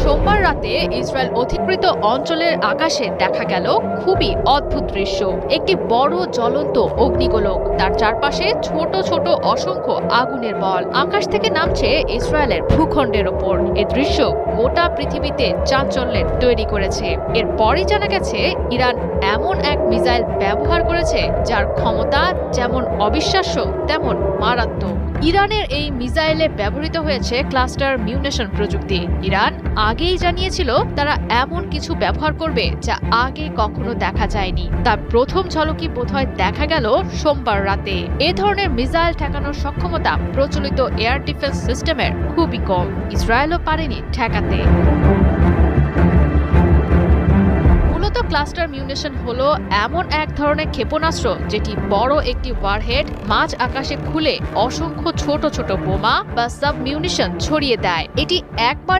সোমবার রাতে ইসরায়েল অধিকৃত অঞ্চলের আকাশে দেখা গেল খুবই অদ্ভুত দৃশ্য। একটি বড় জ্বলন্ত অগ্নিগোলক, তার চারপাশে ছোট ছোট অসংখ্য আগুনের বল আকাশ থেকে নামছে ইসরায়েলের ভূখণ্ডের ওপর। এ দৃশ্য গোটা পৃথিবীতে চাঞ্চল্যের তৈরি করেছে। এরপরই জানা গেছে ইরান এমন এক মিসাইল ব্যবহার করেছে যার ক্ষমতা যেমন অবিশ্বাস্য তেমন মারাত্মক। ইরানের এই মিসাইলে ব্যবহৃত হয়েছে ক্লাস্টার মিউনেশন প্রযুক্তি। ইরান আগেই জানিয়েছিল তারা এমন কিছু ব্যবহার করবে যা আগে কখনো দেখা যায়নি। তার প্রথম ঝলকই বোধহয় দেখা গেল সোমবার রাতে। এ ধরনের মিসাইল ঠেকানোর সক্ষমতা প্রচলিত এয়ার ডিফেন্স সিস্টেমের খুবই কম। ইসরায়েলও পারেনি ঠেকাতে। ক্লাস্টার মিউনেশন হলো এমন এক ধরনের ক্ষেপণাস্ত্র যেটি বড় একটি ওয়ারহেড মাঝ আকাশে খুলে অসংখ্য ছোট ছোট বোমা বা সাব মিউনিশন ছড়িয়ে দেয়। এটি একবার